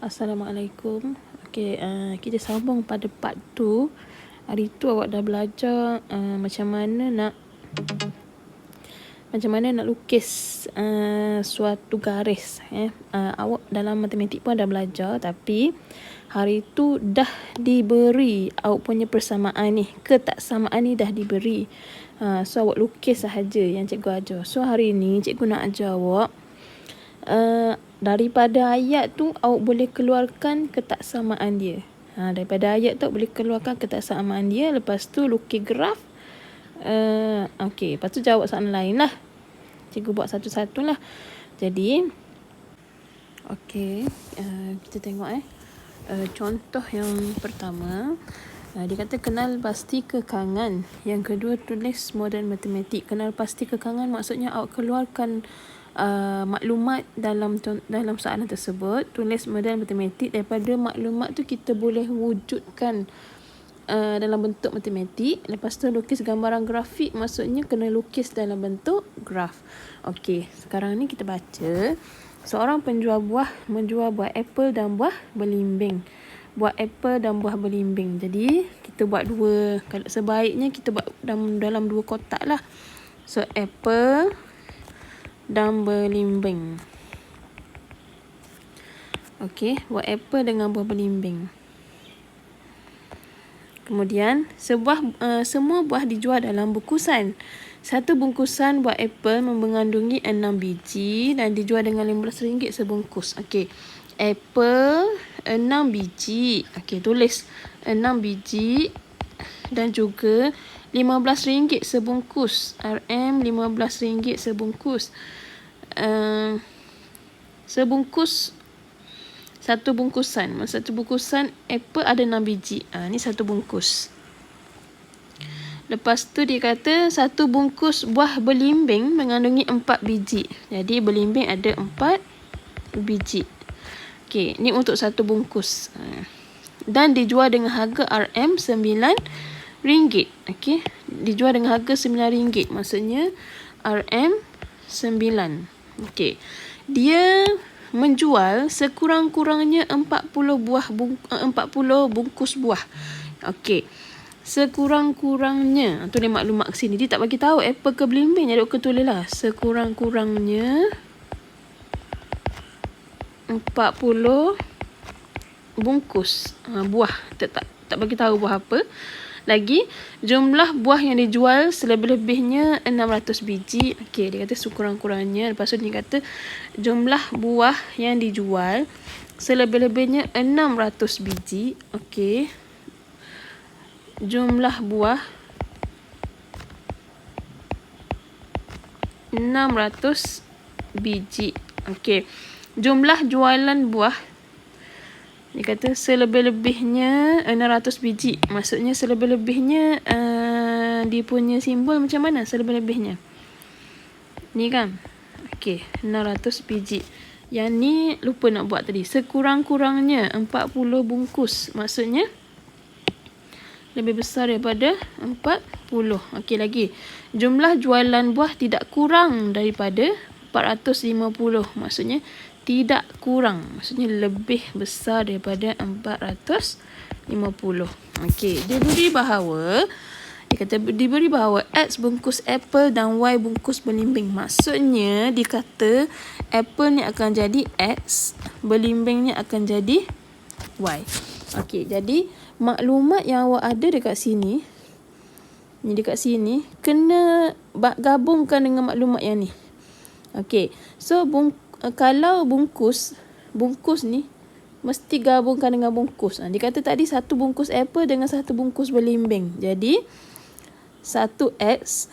Assalamualaikum. Okey, kita sambung pada part 2. Hari tu awak dah belajar macam mana nak lukis suatu garis. Awak dalam matematik pun dah belajar, tapi hari tu dah diberi awak punya persamaan ni. Ketaksamaan ni dah diberi. So awak lukis sahaja yang cikgu ajar. So hari ni cikgu nak ajar awak daripada ayat tu awak boleh keluarkan ketaksamaan dia. Daripada ayat tu boleh keluarkan ketaksamaan dia. Lepas tu lukis graf. Okey, lepas tu jawab soalan lain lah. Cikgu buat satu-satu lah. Jadi okey, kita tengok contoh yang pertama. Dia kata kenal pasti kekangan. Yang kedua tulis model matematik. Kenal pasti kekangan maksudnya awak keluarkan maklumat dalam soalan tersebut. Tulis model matematik. Daripada maklumat tu kita boleh wujudkan dalam bentuk matematik. Lepas tu lukis gambaran grafik, maksudnya kena lukis dalam bentuk graf. Okey, sekarang ni kita baca. Seorang penjual buah menjual buah apple dan buah belimbing. Buah apple dan buah belimbing. Jadi kita buat dua. Kalau sebaiknya kita buat dalam dua kotak lah. So apple dan belimbing. Okey, buah apple dengan buah belimbing. Kemudian semua buah dijual dalam bungkusan. Satu bungkusan buah apple mengandungi 6 biji dan dijual dengan RM15 sebungkus. Okey, apple 6 biji. Okey, tulis 6 biji dan juga RM15 sebungkus. RM15 sebungkus. Sebungkus satu bungkusan. Satu bungkusan apple ada 6 biji. Ni satu bungkus. Lepas tu dia kata satu bungkus buah belimbing mengandungi 4 biji. Jadi belimbing ada 4 biji. Okey, ni untuk satu bungkus. Dan dijual dengan harga RM9. Okey, dijual dengan harga RM9. Maksudnya RM9. Okey. Dia menjual sekurang-kurangnya 40 bungkus buah. Okey. Sekurang-kurangnya. Tulis maklumat ke sini. Dia tak bagi tahu apple ke belimbing. Jadi aku tulis lah. Sekurang-kurangnya 40 bungkus buah. Tak bagi tahu buah apa. Lagi, jumlah buah yang dijual selebih-lebihnya 600 biji. Okey, dia kata sekurang-kurangnya. Lepas tu dia kata jumlah buah yang dijual selebih-lebihnya 600 biji. Okey. Jumlah buah 600 biji. Okey. Jumlah jualan buah, dia kata selebih-lebihnya 600 biji. Maksudnya selebih-lebihnya dia punya simbol macam mana selebih-lebihnya? Ni kan? Okey, 600 biji. Yang ni lupa nak buat tadi. Sekurang-kurangnya 40 bungkus. Maksudnya lebih besar daripada 40. Okey, lagi. Jumlah jualan buah tidak kurang daripada 450. Maksudnya tidak kurang. Maksudnya lebih besar daripada 450. Okey, diberi bahawa X bungkus apple dan Y bungkus belimbing. Maksudnya dia kata apple ni akan jadi X, belimbing ni akan jadi Y. Okey, jadi maklumat yang awak ada dekat sini, kena gabungkan dengan maklumat yang ni. Okey, so kalau bungkus ni mesti gabungkan dengan bungkus. Dia kata tadi satu bungkus apple dengan satu bungkus belimbing. Jadi 1X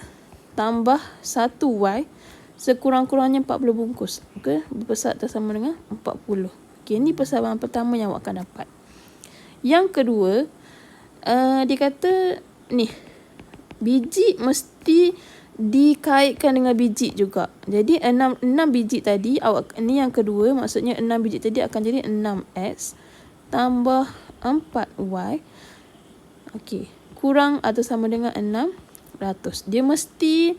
tambah 1Y sekurang-kurangnya 40 bungkus. Okey, berbesar atau sama dengan 40. Okey, ini persamaan pertama yang awak akan dapat. Yang kedua, dia kata ni biji mesti dikaitkan dengan biji juga. Jadi 6 biji tadi ni yang kedua, maksudnya 6 biji tadi akan jadi 6X tambah 4Y. Okey, kurang atau sama dengan 600. Dia mesti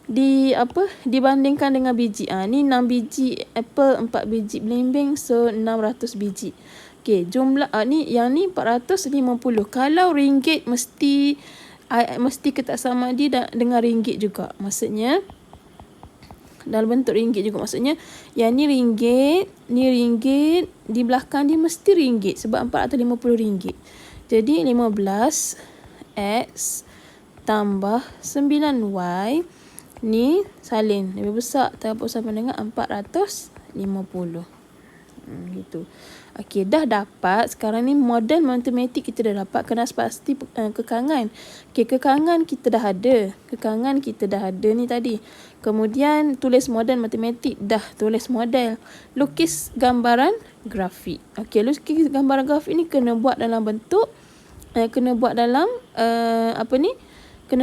dibandingkan dengan biji. Ni 6 biji apple, 4 biji belimbing, so 600 biji. Okey, jumlah ni 450. Kalau ringgit mesti kita sama dia dengan ringgit juga. Maksudnya dalam bentuk ringgit juga. Maksudnya yang ni ringgit, di belakang dia mesti ringgit sebab 450 ringgit. Jadi 15x tambah 9y ni salin lebih besar ataupun sama dengan 450. Gitu. Okey, dah dapat. Sekarang ni model matematik kita dah dapat. Kena pasti kekangan. Okey, kekangan kita dah ada. Ni tadi. Kemudian tulis model matematik, dah tulis model. Lukis gambaran grafik. Okey, lukis gambaran grafik ni kena buat dalam bentuk kena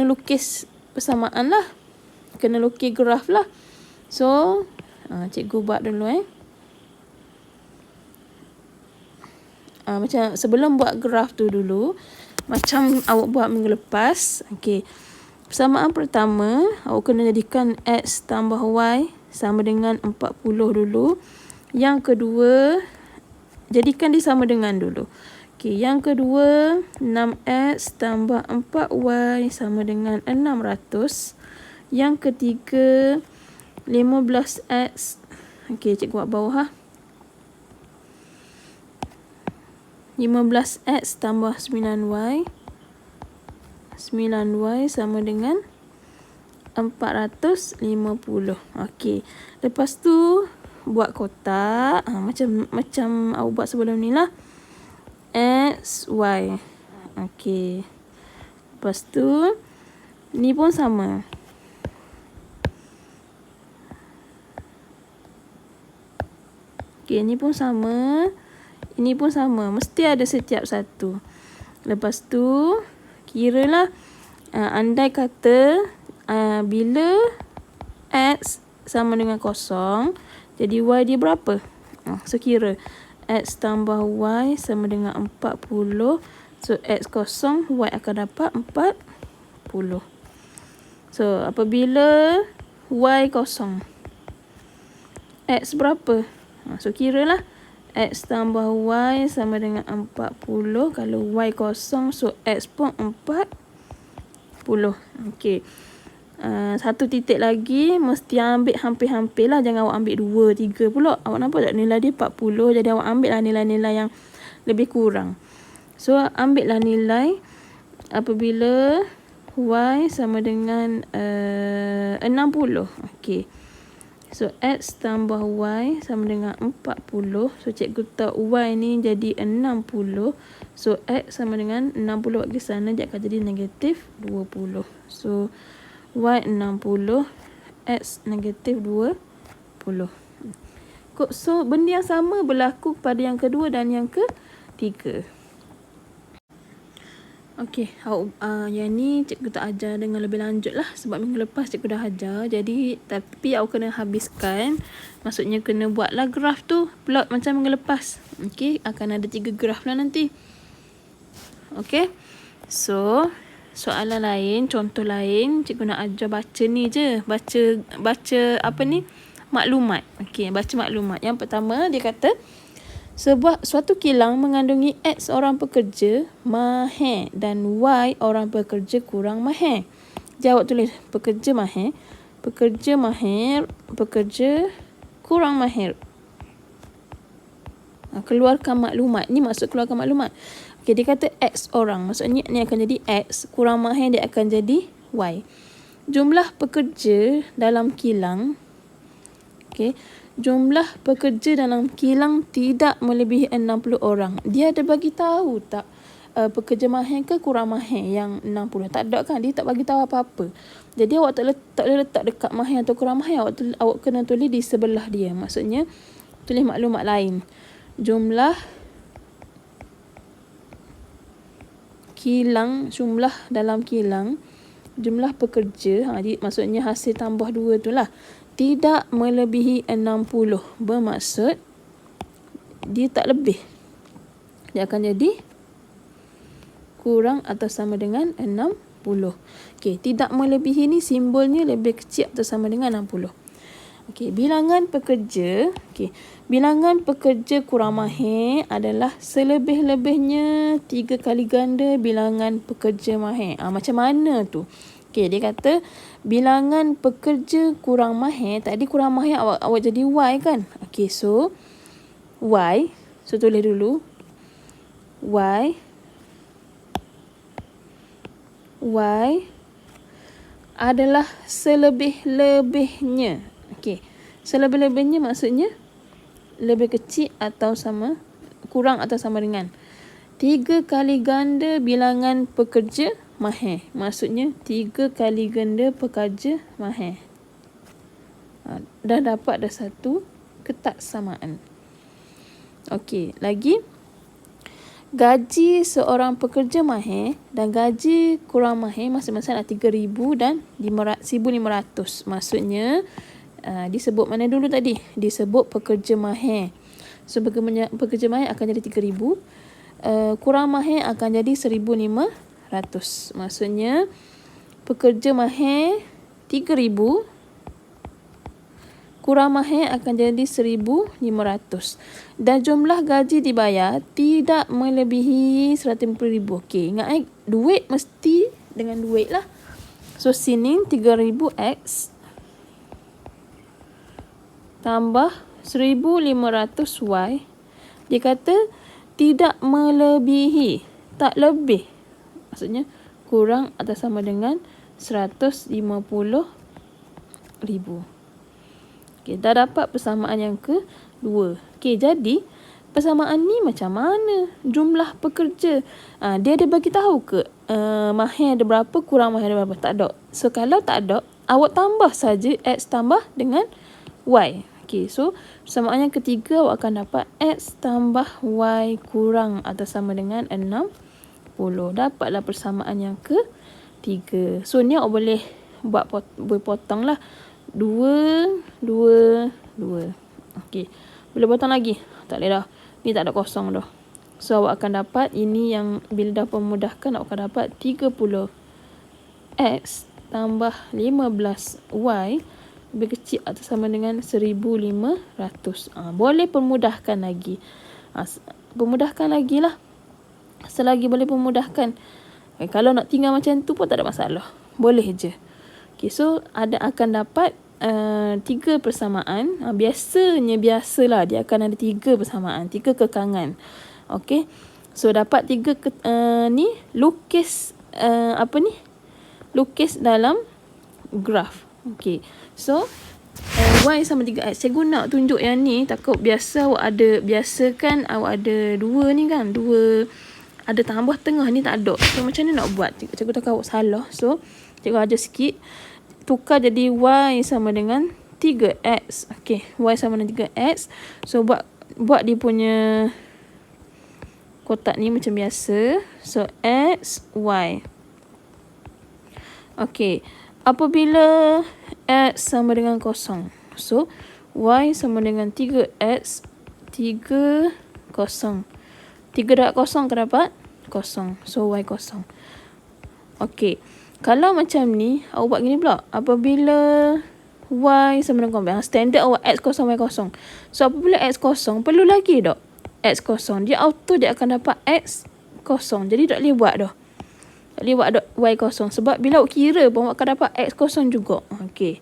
lukis persamaan lah. Kena lukis graf lah. So, cikgu buat dulu macam sebelum buat graf tu dulu, macam awak buat minggu lepas. Okey. Persamaan pertama, awak kena jadikan x tambah y sama dengan 40 dulu. Yang kedua, jadikan dia sama dengan dulu. Okey, yang kedua, 6x tambah 4y sama dengan 600. Yang ketiga, 15x. Okey, cikgu buat bawah 15x tambah 9y. 9y sama dengan 450. Okey. Lepas tu buat kotak. Macam awak buat sebelum ni lah. X, y. Okey. Lepas tu ni pun sama. Okey, ni pun sama. Ini pun sama. Mesti ada setiap satu. Lepas tu kiralah andai kata bila x sama dengan kosong, jadi y dia berapa? So kira x tambah y sama dengan 40. So x kosong, y akan dapat 40. So apabila y kosong, x berapa? So kiralah x tambah y sama dengan 40. Kalau y kosong, so x pun 40. Okey. Satu titik lagi, mesti ambil hampir-hampir lah. Jangan awak ambil 2, 3 pula. Awak nampak tak nilai dia 40. Jadi awak ambil lah nilai-nilai yang lebih kurang. So ambil lah nilai apabila y sama dengan 60. Okey. So, x tambah y sama dengan 40. So, cikgu letak y ni jadi 60. So, x sama dengan 60 bagi sana, dia akan jadi negatif 20. So, y 60, x negatif 20. So, benda yang sama berlaku pada yang kedua dan yang ketiga. Okey, yang ni cikgu tak ajar dengan lebih lanjut lah sebab minggu lepas cikgu dah ajar. Jadi, tapi awak kena habiskan. Maksudnya kena buatlah graf tu, plot macam minggu lepas. Okey, akan ada 3 graf lah nanti. Okey. So, soalan lain, contoh lain, cikgu nak ajar baca ni je. Baca apa ni? Maklumat. Okey, baca maklumat. Yang pertama, dia kata suatu kilang mengandungi X orang pekerja mahir dan Y orang pekerja kurang mahir. Jawab tulis pekerja mahir, pekerja kurang mahir. Keluarkan maklumat. Ni maksud keluarkan maklumat. Okey, dia kata X orang. Maksudnya ni akan jadi X, kurang mahir dia akan jadi Y. Jumlah pekerja dalam kilang. Okey. Jumlah pekerja dalam kilang tidak melebihi 60 orang. Dia ada bagi tahu tak pekerja mahir ke kurang mahir yang 60? Tak ada kan? Dia tak bagi tahu apa-apa. Jadi awak tak boleh letak dekat mahir atau kurang mahir. Awak kena tulis di sebelah dia. Maksudnya tulis maklumat lain. Jumlah dalam kilang, jumlah pekerja, maksudnya hasil tambah 2 tu lah, tidak melebihi 60. Bermaksud dia tak lebih. Dia akan jadi kurang atau sama dengan 60. Okey, tidak melebihi ni simbolnya lebih kecil atau sama dengan 60. Okey, bilangan pekerja. Okey, bilangan pekerja kurang mahir adalah selebih-lebihnya 3 kali ganda bilangan pekerja mahir. Macam mana tu? Okey, dia kata bilangan pekerja kurang mahir. Tadi kurang mahir awak jadi Y kan? Okey, so Y. So tulis dulu. Y adalah selebih-lebihnya. Okey. Selebih-lebihnya maksudnya lebih kecil atau sama, kurang atau sama dengan 3 kali ganda bilangan pekerja mahir. Maksudnya 3 kali ganda pekerja mahir. Dah dapat satu ketaksamaan. Okey, lagi. Gaji seorang pekerja mahir dan gaji kurang mahir masing-masing adalah 3,000 dan 1,500. Maksudnya disebut mana dulu tadi? Disebut pekerja mahir. So pekerja mahir akan jadi 3,000. Kurang mahir akan jadi 1,500. Maksudnya pekerja mahir 3,000, kurang mahir akan jadi 1,500. Dan jumlah gaji dibayar tidak melebihi 150,000. Okey, ingat duit mesti dengan duit lah. So sini 3,000 X tambah 1,500 Y. Dia kata tidak melebihi, tak lebih. Maksudnya kurang atau sama dengan 150,000. Okey, dah dapat persamaan yang kedua. Okey, jadi persamaan ni macam mana? Jumlah pekerja. Dia ada bagi tahu ke mahir ada berapa, kurang mahir ada berapa? Tak ada. So kalau tak ada, awak tambah saja X tambah dengan Y. Okey, so persamaan yang ketiga awak akan dapat X tambah Y kurang atau sama dengan 60. Dapatlah persamaan yang ketiga. So ni awak boleh potong lah. 2. Okey. Boleh potong lagi? Tak boleh dah. Ni tak ada kosong dah. So awak akan dapat, ini yang bila dah pemudahkan, awak akan dapat 30 X tambah 15 Y lebih kecil atau sama dengan 1,500. Boleh pemudahkan lagi. Pemudahkan lagi lah. Selagi boleh pemudahkan. Kalau nak tinggal macam tu pun tak ada masalah. Boleh je. Okay, so akan dapat 3 persamaan. Biasalah dia akan ada 3 persamaan, 3 kekangan. Okey. So dapat 3 ni lukis lukis dalam graf. Okey. So Y sama 3X. Cikgu nak tunjuk yang ni, takut biasakan awak ada 2 ni kan, 2 ada tambah tengah ni tak ada. So macam ni nak buat? Cikgu takut awak salah. So cikgu ajar sikit. Tukar jadi Y sama dengan 3X. Okey, Y sama dengan 3X. So buat dia punya kotak ni macam biasa. So X, Y. Okey, apabila X sama dengan 0. So Y sama dengan 3X, 3, 0. 3 darab 0 ke dapat? 0. So Y 0. Okey. Kalau macam ni, awak buat gini pula. Apabila Y sama dengan 0. Standard awak X 0, Y 0. So apabila X 0, perlu lagi tak? X 0. Dia akan dapat X 0. Jadi tak boleh buat dah. Tak boleh buat Y 0. Sebab bila awak kira pun awak akan dapat X 0 juga. Okey.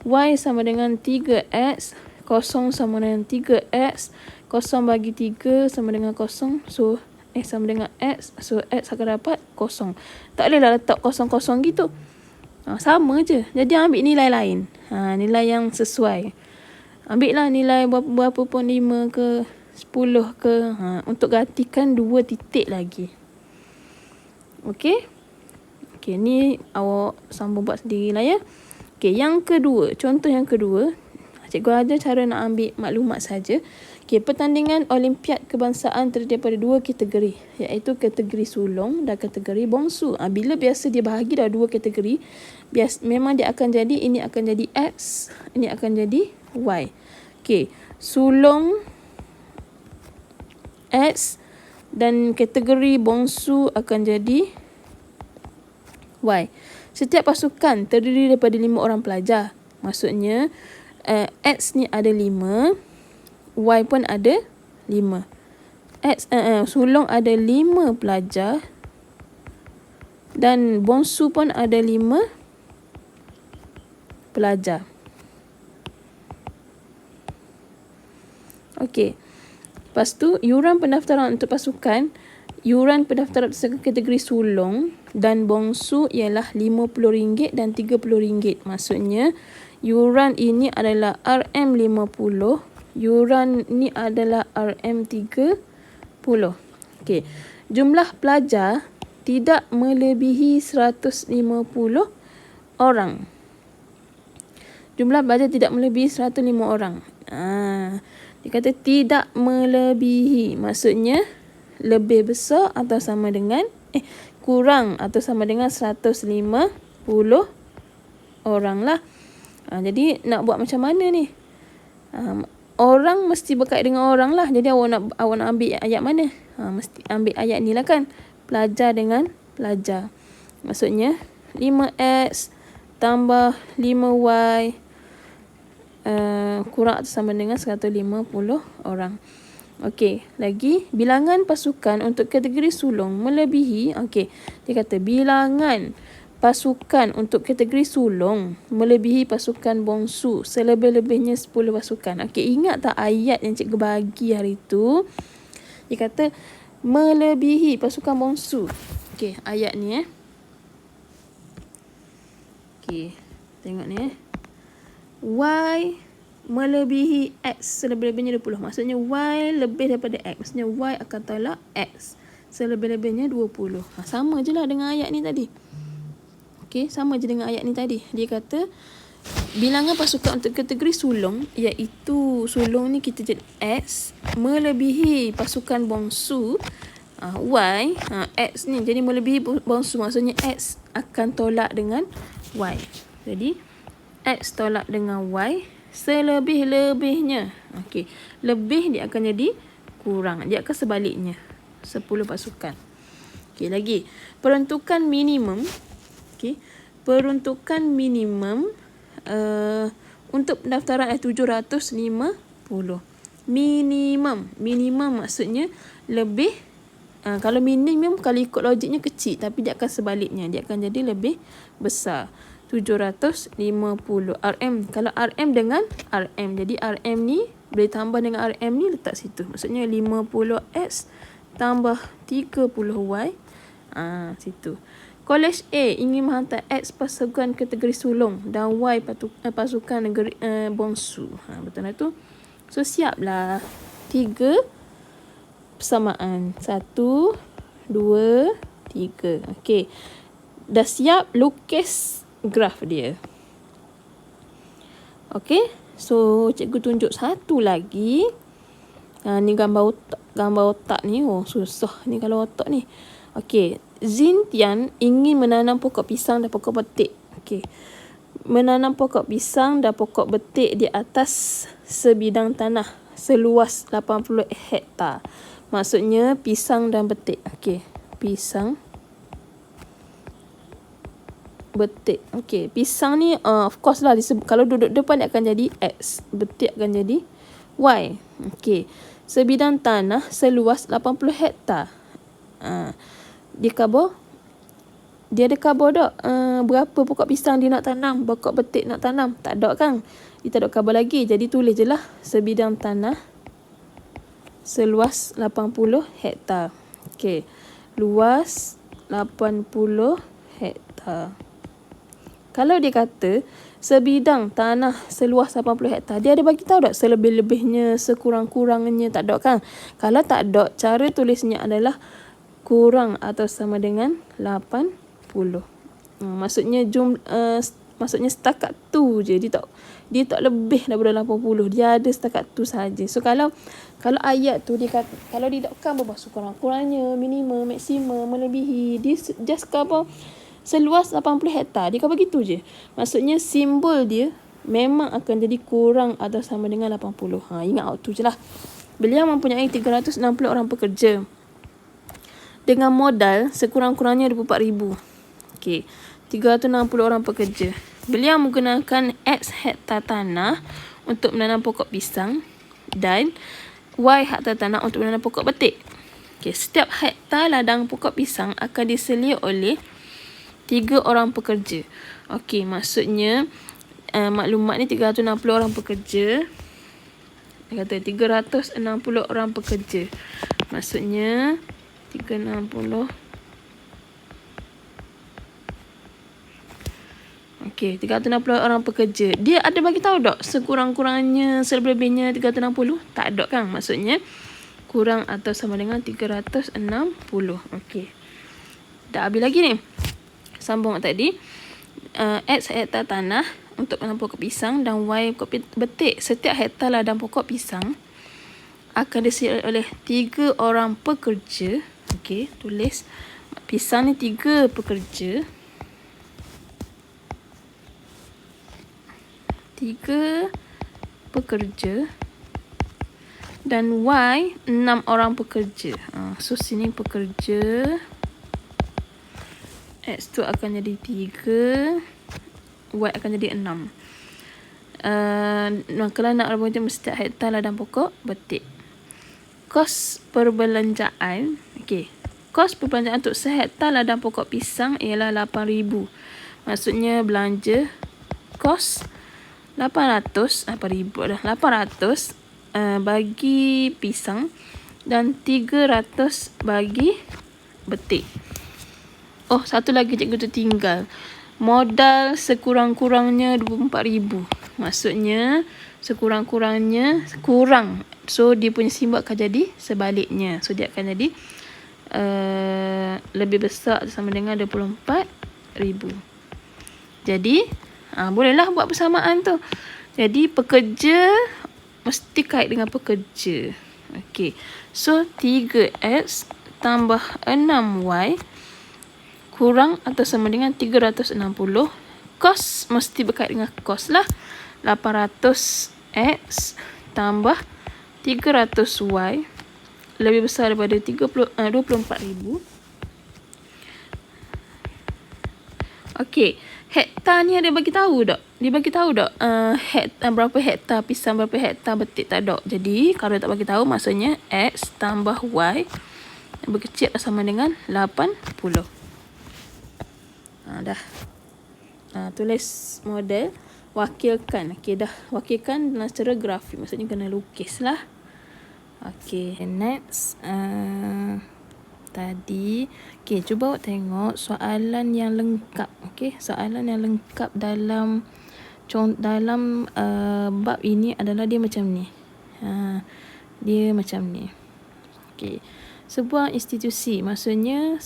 Y sama dengan 3X. 0 sama dengan 3X. 0 bagi 3 sama dengan 0. So X sama dengan X. So X akan dapat 0. Tak bolehlah letak 0, 0 gitu. Sama je. Jadi ambil nilai lain. Nilai yang sesuai. Ambil lah nilai berapa pun, 5 ke 10 ke. Untuk gantikan 2 titik lagi. Okey. Okey, ni awak sambung buat sendiri lah ya. Okey, yang kedua. Contoh yang kedua. Cikgu ajar cara nak ambil maklumat saja. Okey, pertandingan Olimpiad Kebangsaan terdiri daripada 2 kategori, iaitu kategori sulung dan kategori bongsu. Bila biasa dia bahagi dah 2 kategori, memang dia akan jadi, ini akan jadi X, ini akan jadi Y. Okey, sulung X dan kategori bongsu akan jadi Y. Setiap pasukan terdiri daripada 5 orang pelajar. Maksudnya X ni ada 5, Y pun ada 5. Sulong ada 5 pelajar dan bongsu pun ada 5 pelajar. Okey. Lepas tu, yuran pendaftaran untuk pasukan, yuran pendaftaran untuk kategori sulong dan bongsu ialah RM50 dan RM30. Maksudnya, yuran ini adalah RM50, yuran ini adalah RM30. Okey. Jumlah pelajar tidak melebihi 150 orang. Jumlah pelajar tidak melebihi 105 orang. Dia kata tidak melebihi. Maksudnya lebih besar atau sama dengan kurang atau sama dengan 150 orang lah. Jadi nak buat macam mana ni? Orang mesti berkait dengan orang lah. Jadi awak nak ambil ayat mana? Mesti ambil ayat ni lah kan. Pelajar dengan pelajar. Maksudnya 5X tambah 5Y kurang atau sama dengan 150 orang. Okey, lagi bilangan pasukan untuk kategori sulong melebihi. Okey, dia kata bilangan pasukan untuk kategori sulong melebihi pasukan bongsu selebih-lebihnya 10 pasukan. Okey, ingat tak ayat yang cikgu bagi hari tu? Dia kata melebihi pasukan bongsu. Okey, ayat ni Okey, tengok ni Y melebihi X selebih-lebihnya 20. Maksudnya Y lebih daripada X. Maksudnya Y akan tolak X selebih-lebihnya 20. Sama je lah dengan ayat ni tadi. Okey, sama je dengan ayat ni tadi. Dia kata bilangan pasukan untuk kategori sulong, iaitu sulong ni kita jadi X melebihi pasukan bongsu Y. X ni jadi melebihi bongsu. Maksudnya X akan tolak dengan Y. Jadi X tolak dengan Y selebih-lebihnya. Okey, lebih dia akan jadi kurang. Dia akan sebaliknya. 10 pasukan. Okey, lagi. Peruntukan minimum. Okey, peruntukan minimum untuk pendaftaran 750. Minimum maksudnya lebih. Kalau minimum, kalau ikut logiknya kecil, tapi dia akan sebaliknya. Dia akan jadi lebih besar. 750 RM. Kalau RM dengan RM. Jadi RM ni boleh tambah dengan RM ni letak situ. Maksudnya 50X tambah 30Y. Situ. Kolej A ingin menghantar X pasukan kategori sulong dan Y pasukan negeri bongsu. Betul lah tu. So siaplah 3 persamaan. 1, 2, 3. Okey. Dah siap, lukis graf dia. Okey, so cikgu tunjuk satu lagi. Ni gambar otak ni. Oh, susah ni kalau otak ni. Okey, Zintian ingin menanam pokok pisang dan pokok betik. Okey. Menanam pokok pisang dan pokok betik di atas sebidang tanah seluas 80 hektar. Maksudnya pisang dan betik. Okey, pisang betik. Okey, pisang ni of course lah kalau duduk depan dia akan jadi X, betik akan jadi Y. Okey, sebidang tanah seluas 80 hektar. Dia ada khabar tak berapa pokok pisang dia nak tanam, pokok betik nak tanam? Tak ada kan? Dia tak ada khabar lagi. Jadi tulis je lah sebidang tanah seluas 80 hektar. Okey, luas 80 hektar. Kalau dia kata sebidang tanah seluas 80 hektar, dia ada bagi tahu tak selebih-lebihnya, sekurang-kurangnya? Tak ada kan? Kalau tak ada, cara tulisnya adalah kurang atau sama dengan 80. Maksudnya maksudnya setakat tu je. Dia tak lebih daripada 80. Dia ada setakat tu saja. So kalau ayat tu dia kata, kalau didakkan berapa kurang-kurangnya, minimum, maksimum, melebihi, dia just cover seluas 80 hektar. Dia kata begitu je. Maksudnya simbol dia memang akan jadi kurang atau sama dengan 80. Ingat waktu je lah. Beliau mempunyai 360 orang pekerja dengan modal sekurang-kurangnya 24,000. Okey. 360 orang pekerja. Beliau menggunakan X hektar tanah untuk menanam pokok pisang dan Y hektar tanah untuk menanam pokok betik. Okey, setiap hektar ladang pokok pisang akan diselia oleh 3 orang pekerja. Okey, maksudnya maklumat ni 360 orang pekerja. Dia kata 360 orang pekerja. Maksudnya 360. Okey, 360 orang pekerja. Dia ada bagi tahu tak sekurang-kurangnya, selebih-lebihnya 360? Tak ada kan? Maksudnya kurang atau sama dengan 360. Okey. Dah habis lagi ni. Sambung tadi. X hektar tanah untuk menanam pokok pisang dan Y pokok betik. Setiap hektar ladang pokok pisang akan diselia oleh 3 orang pekerja. Okey, tulis. Pisang ni 3 pekerja. 3 pekerja. Dan Y 6 orang pekerja. So sini pekerja. X tu akan jadi 3. Y akan jadi 6. Kalau nak berbunyi setiap hektar ladang pokok betik. Kos perbelanjaan. Okey. Kos perbelanjaan untuk sehektar ladang pokok pisang ialah 8,000. Maksudnya belanja kos 800 bagi pisang dan 300 bagi betik. Oh, satu lagi cikgu tertinggal. Modal sekurang-kurangnya 24,000. Maksudnya sekurang-kurangnya kurang. So dia punya simbol akan jadi sebaliknya. So dia akan jadi lebih besar sama dengan 24,000. Jadi bolehlah buat persamaan tu. Jadi pekerja mesti kait dengan pekerja. Okey. So 3X tambah 6Y kurang atau sama dengan 360. Kos mesti berkait dengan kos lah. 800X tambah 300Y lebih besar daripada 24,000. Okey, hektar ni ada bagi tahu tak? Dia bagi tahu tak berapa hektar pisang, berapa hektar betik? Tak ada. Jadi kalau tak bagi tahu maksudnya X tambah Y berkecil sama dengan 80. Dah. Tulis model, wakilkan. Okey, dah wakilkan dalam secara grafik. Maksudnya kena lukis lah. Okey, next. Tadi. Okey, cuba awak tengok soalan yang lengkap. Okey, soalan yang lengkap dalam bab ini adalah dia macam ni. Dia macam ni. Okey. Sebuah institusi, maksudnya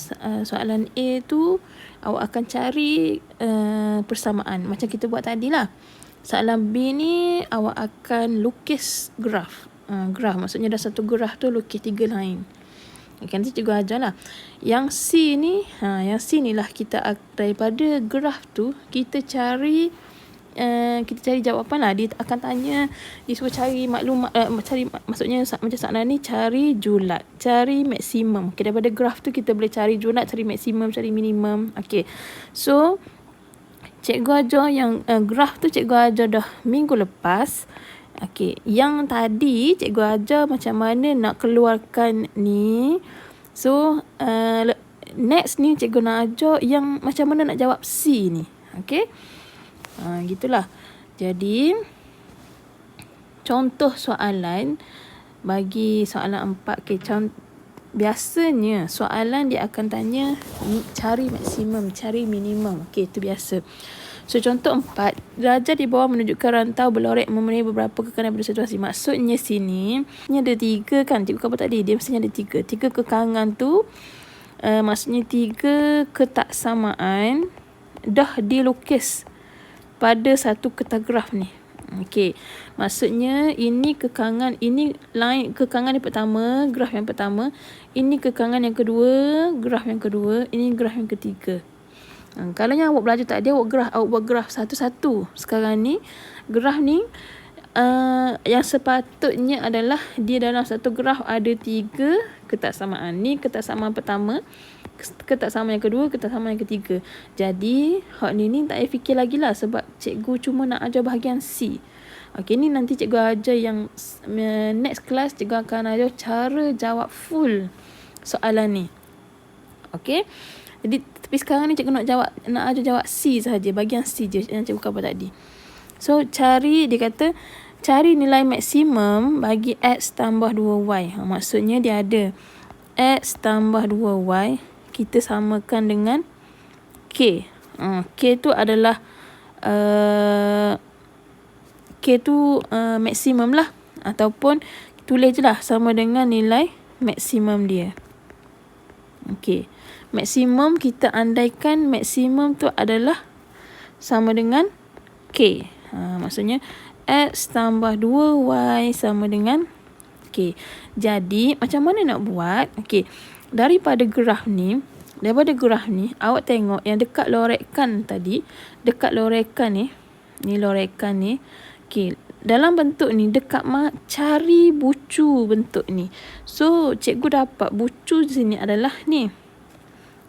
soalan A tu awak akan cari persamaan macam kita buat tadi lah. Soalan B ni awak akan lukis graf. Graf maksudnya dah satu graf tu lukis 3 line. Okay, nanti cikgu ajar lah. Yang C ni, yang C ni lah kita daripada graf tu kita cari jawapan lah. Dia akan tanya, dia suruh cari maklumat, maksudnya macam soalan ni cari julat, cari maksimum. Okay, daripada graf tu kita boleh cari julat, cari maksimum, cari minimum. Okay, so cikgu ajar yang graf tu cikgu ajar dah minggu lepas. Okay, yang tadi cikgu ajar macam mana nak keluarkan ni. So next ni cikgu nak ajar yang macam mana nak jawab C ni. Okay, gitulah. Jadi contoh soalan bagi soalan 4. Okay, biasanya soalan dia akan tanya cari maksimum, cari minimum. Okay, itu biasa. So contoh 4, darjah di bawah menunjukkan rantau berlorek memenuhi beberapa kekangan pada situasi. Maksudnya sini ni ada 3 kan, cikgu kata tadi dia mestinya ada 3 kekangan tu. Maksudnya 3 ketaksamaan dah dilukis pada satu kertas graf ni. Okey, maksudnya ini kekangan, ini line kekangan yang pertama, graf yang pertama, ini kekangan yang kedua, graf yang kedua, ini graf yang ketiga. Kalau yang awak belajar tadi, awak buat graf satu-satu. Sekarang ni graf ni yang sepatutnya adalah dia dalam satu graf ada 3 ketaksamaan. Ni ketaksamaan pertama, ke tak sama yang kedua, ke tak sama yang ketiga. Jadi hak ni tak payah fikir lagi lah, sebab cikgu cuma nak ajar bahagian C. Okey, ni nanti cikgu ajar yang next class, cikgu akan ajar cara jawab full soalan ni. Okey. Jadi tapi sekarang ni cikgu nak ajar jawab C sahaja, bahagian C je yang cikgu cover tadi. So dia kata cari nilai maksimum bagi X tambah 2Y. Maksudnya dia ada X tambah 2Y, kita samakan dengan K. K tu adalah K tu maksimum lah. Ataupun tulis je lah sama dengan nilai maksimum dia. Okey. Maksimum kita andaikan maksimum tu adalah sama dengan K. Maksudnya X tambah 2Y sama dengan K. Jadi macam mana nak buat? Okey. Daripada graf ni, awak tengok yang dekat lorekan tadi, dekat lorekan ni, lorekan ni. Okey, dalam bentuk ni dekat cari bucu bentuk ni. So, cikgu dapat bucu di sini adalah ni.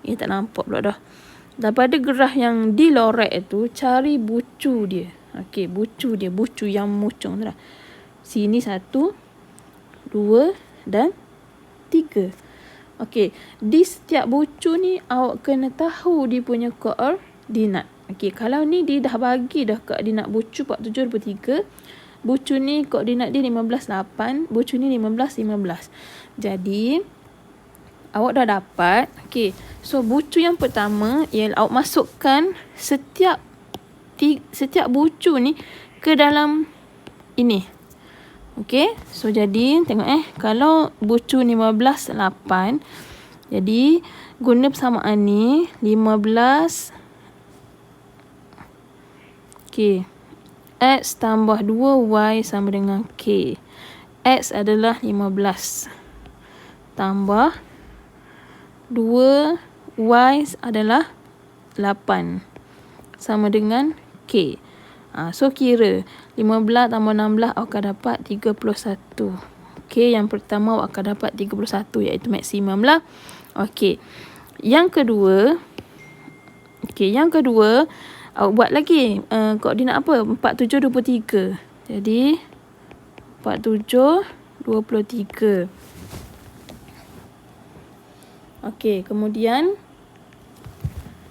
Ini tak nampak pula dah. Daripada graf yang di lorek itu, cari bucu dia. Okey, bucu dia, bucu yang mucung tu lah. Sini 1, 2 dan 3. Okey, di setiap bucu ni awak kena tahu dia punya koordinat. Okey, kalau ni dia dah bagi dah koordinat bucu 47/3. Bucu ni koordinat dia 15/8, bucu ni 15/15. Jadi awak dah dapat. Okey, so bucu yang pertama ialah awak masukkan setiap bucu ni ke dalam ini. Okey, so jadi tengok kalau bucu 15/8, jadi guna persamaan ni 15. Okey, X tambah 2Y sama dengan K. X adalah 15 tambah 2Y adalah 8 sama dengan K. So kira 15 tambah 16 awak akan dapat 31. Okey, yang pertama awak akan dapat 31, iaitu maksimum lah. Okey. Yang kedua awak buat lagi koordinat apa? 47/23. Jadi 47/23. Okey, kemudian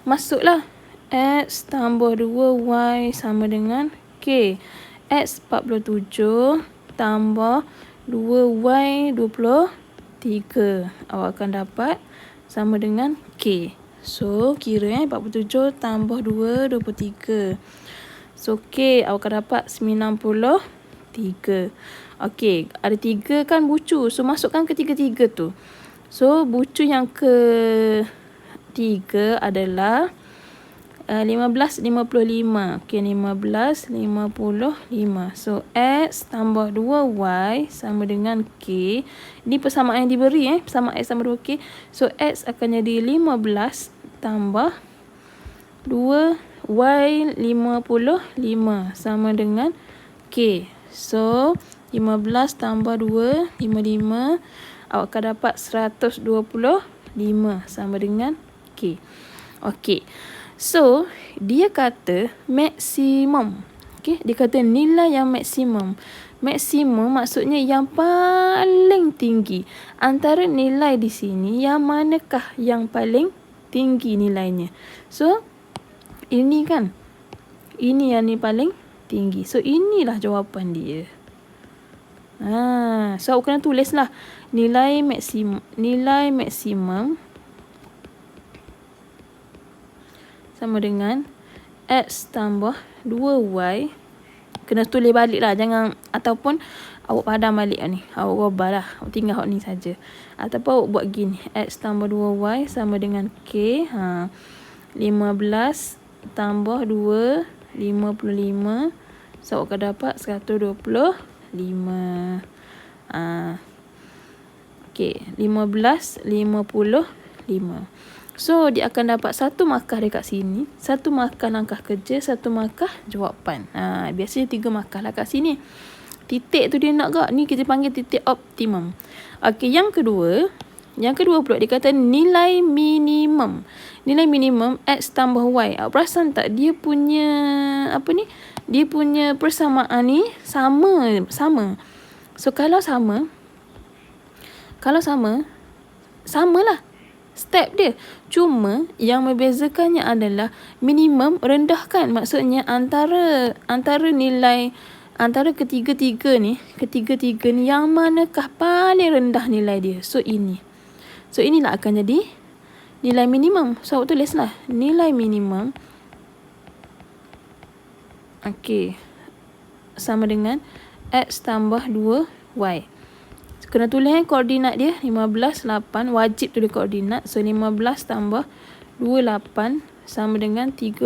masuklah X tambah 2Y sama dengan K. X 47 tambah 2Y 23. Awak akan dapat sama dengan K. So, kira 47 tambah 2, 23. So, K awak akan dapat 93. Okey, ada 3 kan bucu. So, masukkan ketiga-tiga tu. So, bucu yang ke-3 adalah 15/55. Okey, 15/55. So, X tambah 2Y sama dengan K. Ini persamaan yang diberi. Persamaan X tambah 2K. So, X akan jadi 15 tambah 2Y 55 sama dengan K. So, 15 tambah 2, 55. Awak akan dapat 125 sama dengan K. Okey. So, dia kata maksimum. Okey, dia kata nilai yang maksimum. Maksimum maksudnya yang paling tinggi. Antara nilai di sini, yang manakah yang paling tinggi nilainya? So, ini kan. Ini yang ni paling tinggi. So, inilah jawapan dia. So, awak kena tulislah nilai maksimum sama dengan X tambah 2Y. Kena tulis balik lah. Jangan, ataupun awak padam balik ni. Awak ubah lah. Awak tinggal ni saja. Ataupun awak buat gini. X tambah 2Y sama dengan K. 15 tambah 2, 55. So, awak akan dapat 125. Okey. 15/55. So, dia akan dapat 1 markah dekat sini. 1 markah langkah kerja. 1 markah jawapan. Biasanya 3 markah lah kat sini. Titik tu dia nak gak. Ni kita panggil titik optimum. Okey, yang kedua. Yang kedua pula dia kata nilai minimum. Nilai minimum X tambah Y. Awak perasan tak dia punya dia punya persamaan ni sama. So kalau sama, samalah step dia. Cuma yang membezakannya adalah minimum rendahkan. Maksudnya antara nilai antara ketiga-tiga ni yang manakah paling rendah nilai dia? So inilah akan jadi nilai minimum. So awak tulislah nilai minimum sama dengan X tambah 2Y. Kena tulis koordinat dia 15, 8. Wajib tulis koordinat. So 15 tambah 28 sama dengan 31.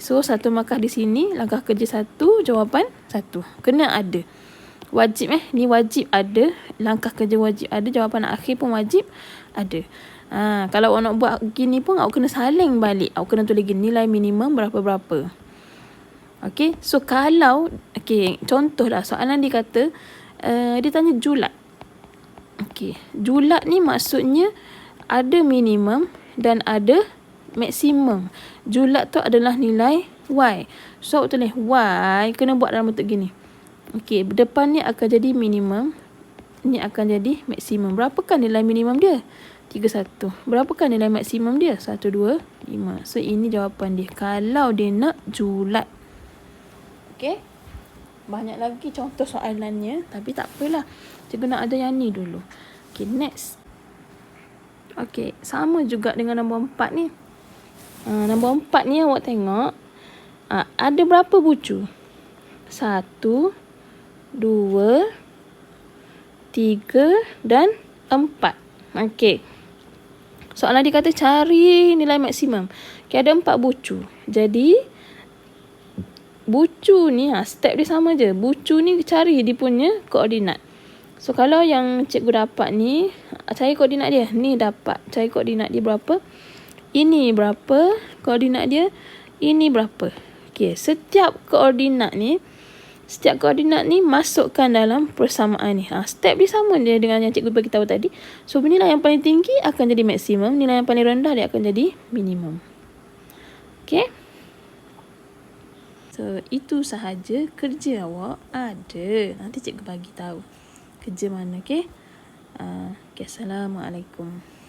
So satu markah di sini. Langkah kerja 1, jawapan 1. Kena ada. Wajib ni wajib ada. Langkah kerja wajib ada. Jawapan akhir pun wajib ada. Kalau awak nak buat gini pun awak kena saling balik. Awak kena tulis gini, nilai minimum berapa-berapa. So kalau contohlah soalan dia kata dia tanya julat. Julat ni maksudnya ada minimum dan ada maksimum. Julat tu adalah nilai Y. So awak tulis Y kena buat dalam bentuk gini. Depan ni akan jadi minimum, ni akan jadi maksimum. Berapakah nilai minimum dia? 31. Berapakah nilai maksimum dia? 1, 2, 5. So ini jawapan dia kalau dia nak julat. Banyak lagi contoh soalannya, tapi tak apalah. Cikgu nak ada yang ni dulu. Next. Sama juga dengan nombor 4 ni. Nombor 4 ni awak tengok. Ada berapa bucu? 1, 2, 3 dan 4. Soalan dia kata cari nilai maksimum. Ada 4 bucu. Jadi bucu ni step dia sama je. Bucu ni cari dia punya koordinat. So kalau yang cikgu dapat ni, cari koordinat dia. Ni dapat. Cari koordinat dia berapa? Ini berapa koordinat dia? Ini berapa? Setiap koordinat ni masukkan dalam persamaan ni. Step dia sama je dengan yang cikgu bagi tahu tadi. So nilai yang paling tinggi akan jadi maksimum, nilai yang paling rendah dia akan jadi minimum. So itu sahaja kerja awak ada. Nanti cikgu bagi tahu kerja mana. Assalamualaikum.